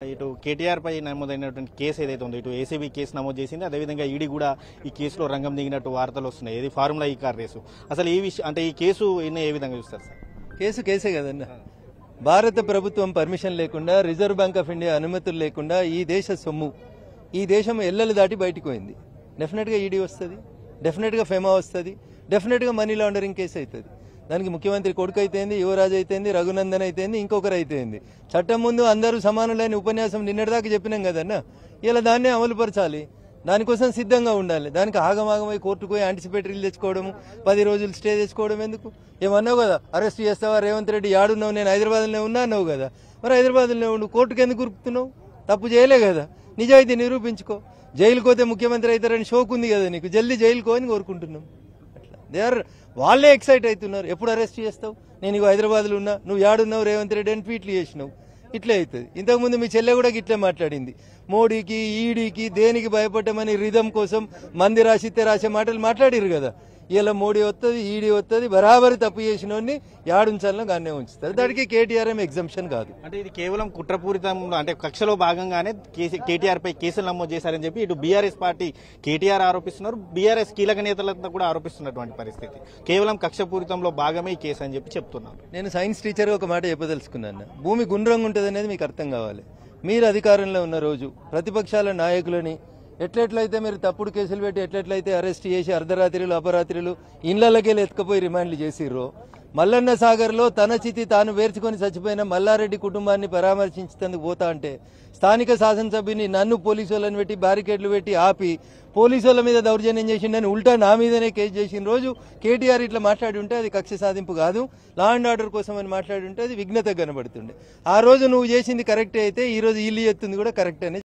ఇటు కేటీఆర్ పై నమోదైనటువంటి కేసు ఏదైతే ఉందో ఇటు ఏసీబీ కేసు నమోదు చేసింది. అదేవిధంగా ఈడీ కూడా ఈ కేసులో రంగం దిగినట్టు వార్తలు వస్తున్నాయి. ఇది ఫార్ములా ఈ కార్ రేసు. అసలు ఈ విషయం అంటే ఈ కేసు ఏ విధంగా చూస్తారు సార్? కేసే కదన్న. భారత ప్రభుత్వం పర్మిషన్ లేకుండా, రిజర్వ్ బ్యాంక్ ఆఫ్ ఇండియా అనుమతులు లేకుండా ఈ దేశ సొమ్ము ఈ దేశం ఎల్లలు దాటి బయటకు పోయింది. డెఫినెట్గా ఈడీ వస్తుంది, డెఫినెట్గా ఫెమా వస్తుంది, డెఫినెట్గా మనీ లాండరింగ్ కేసు అవుతుంది. దానికి ముఖ్యమంత్రి కొడుకు అయితేంది, యువరాజు అయితేంది, రఘునందన్ అయితేంది, ఇంకొకరు అయితేంది. చట్టం ముందు అందరూ సమానులైన ఉపన్యాసం నిన్నటిదాకా చెప్పినాం కదన్న. ఇలా దాన్నే అమలుపరచాలి, దానికోసం సిద్ధంగా ఉండాలి. దానికి ఆగమాగమై కోర్టుకు పోయి యాంటిసిపేటరీలు తెచ్చుకోవడము, 10 రోజులు స్టే తెచ్చుకోవడం ఎందుకు? ఏమన్నావు కదా, అరెస్ట్ చేస్తావా రేవంత్ రెడ్డి, యాడున్నావు, నేను హైదరాబాద్లోనే ఉన్నా అన్నావు కదా. మరి హైదరాబాద్లోనే ఉండు, కోర్టుకు ఎందుకు ఉరుకుతున్నావు? తప్పు చేయలే కదా, నిజాయితీ నిరూపించుకో. జైలుకు పోతే ముఖ్యమంత్రి అవుతారని షోక్ ఉంది కదా నీకు, జల్దీ జైలుకో అని కోరుకుంటున్నాం. అట్లా వాళ్ళే ఎక్సైట్ అవుతున్నారు. ఎప్పుడు అరెస్ట్ చేస్తావు, నేను ఇక హైదరాబాద్లో ఉన్నా, నువ్వు యాడున్నావు రేవంత్ రెడ్డి అని ట్వీట్లు చేసినావు. ఇట్లే అవుతుంది. ఇంతకుముందు మీ చెల్లె కూడా ఇట్లే మాట్లాడింది. మోడీకి ఈడీకి దేనికి భయపడ్డామని రిధం కోసం మంది రాసితే రాసే మాటలు మాట్లాడిరు కదా. ఇలా మోడీ వస్తుంది, ఈడీ వస్తుంది, బరాబరి తప్పు చేసిన వాడిని యాడుంచాలని గానే ఉంచుతారు. దానికి కేటీఆర్ ఎగ్జంప్షన్ కాదు. అంటే ఇది కేవలం కుట్రపూరితం, అంటే కక్షలో భాగంగానే కేటీఆర్ పై కేసులు నమోదు చేశారని చెప్పి ఇటు బీఆర్ఎస్ పార్టీ కేటీఆర్ ఆరోపిస్తున్నారు, బీఆర్ఎస్ కీలక నేతలంతా కూడా ఆరోపిస్తున్నటువంటి పరిస్థితి. కేవలం కక్షపూరితంలో భాగమే ఈ కేసు అని చెప్పి చెప్తున్నారు. నేను సైన్స్ టీచర్ ఒక మాట చెప్పదలుచుకున్నాను. భూమి గుండ్రంగా ఉంటుంది అనేది మీకు అర్థం కావాలి. మీరు అధికారంలో ఉన్న రోజు ప్రతిపక్షాల నాయకులని ఎట్లెట్లయితే మీరు తప్పుడు కేసులు పెట్టి ఎట్లెట్లయితే అరెస్ట్ చేసి అర్ధరాత్రులు అపరాత్రులు ఇళ్లకెళ్ళి ఎత్తుకుపోయి రిమాండ్లు చేసిర్రో, మల్లన్న సాగర్లో తన చితి తాను వేర్చుకొని చచ్చిపోయిన మల్లారెడ్డి కుటుంబాన్ని పరామర్శించేందుకు పోతా అంటే స్థానిక శాసనసభ్యుని నన్ను పోలీసు వాళ్ళని పెట్టి బ్యారికేడ్లు పెట్టి ఆపి పోలీసు వాళ్ళ మీద దౌర్జన్యం చేసిండని ఉల్టా నా మీదనే కేసు చేసిన రోజు కేటీఆర్ ఇట్లా మాట్లాడి ఉంటే అది కక్ష సాధింపు కాదు, లా అండ్ ఆర్డర్ కోసం అని మాట్లాడి ఉంటే అది విఘ్నత కనబడుతుండే. ఆ రోజు నువ్వు చేసింది కరెక్టే అయితే ఈ రోజు ఇల్లు ఎత్తుంది కూడా కరెక్ట్ అనేది